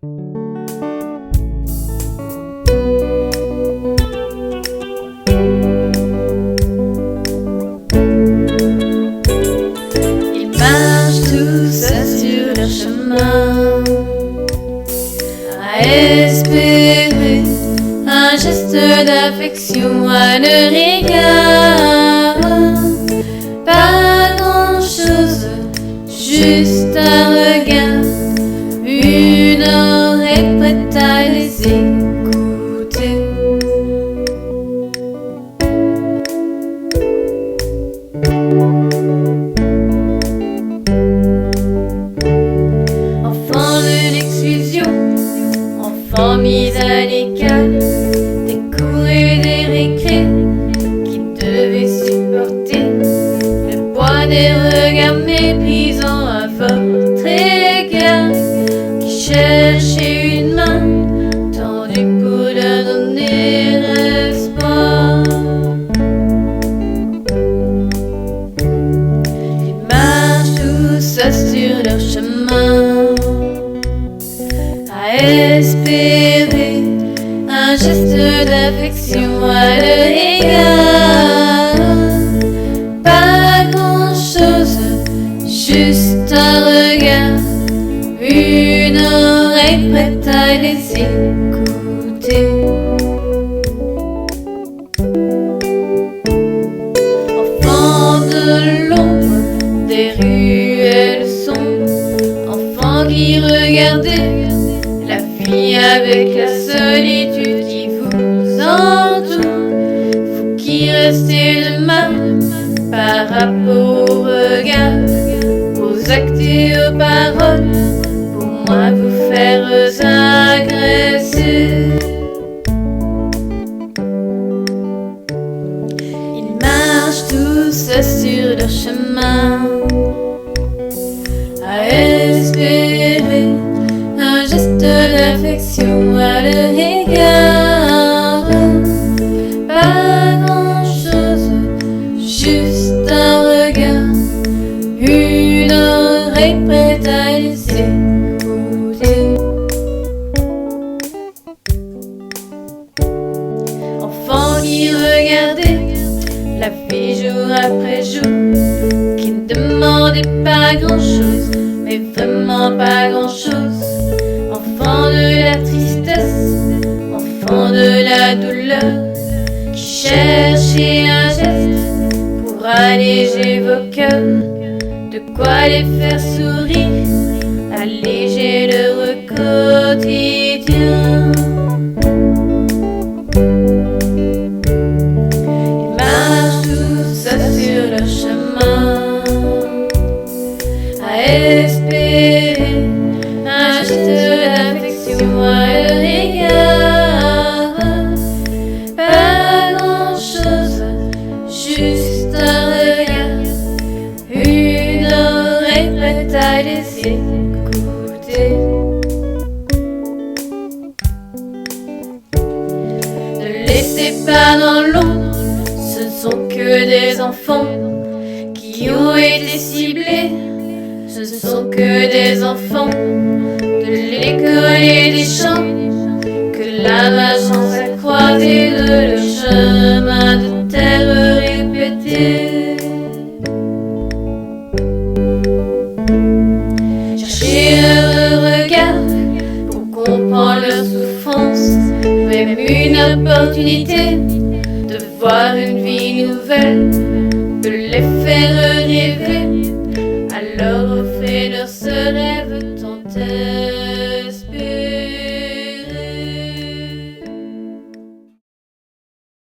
Ils marchent tous sur leur chemin, à espérer un geste d'affection à leur égard. Pas grand-chose, juste un regard, une oreille prête à les écouter. Enfants de l'exclusion, enfants mis à l'écart, des cours et des récrés qui devaient supporter le poids des regards méprisants à votre égard, qui cherchaient une main tendue pour leur donner espoir. Ils marchent tous sur leur chemin, à espérer un geste d'affection à leur égard. Pas grand-chose, juste un regard, une oreille prête à les écouter. Enfants de l'ombre, des ruelles sombres, enfants qui regardaient la vie avec la solitude qui vous entoure, vous qui restez demain par rapport aux regards, aux actes et aux paroles, pour moi vous faire agresser. Ils marchent tous sur leur chemin, à espérer un geste d'affection à leur égard. Pas grand-chose, juste un regard, une oreille prête à les écouter. Enfants qui regardaient la vie jour après jour, qui ne demandaient pas grand-chose, mais vraiment pas grand-chose. Enfants de la tristesse, enfants de la douleur, qui cherchaient un geste pour alléger vos cœurs, de quoi les faire sourire, alléger leur quotidien. Ils marchent tous sur leur chemin, à espérer un geste d'affection à leur égard. Pas grand-chose, juste un regard, une oreille prête à les écouter. Ne laissez pas dans l'ombre, ce ne sont que des enfants qui ont été ciblés. Ce ne sont que des enfants de l'école et des champs, que la malchance a croisé de leur chemin de terre répété. Cherchez leur regard pour comprendre leur souffrance, même une opportunité de voir une vie nouvelle, de les faire rêver. Alors offrez leur ce rêve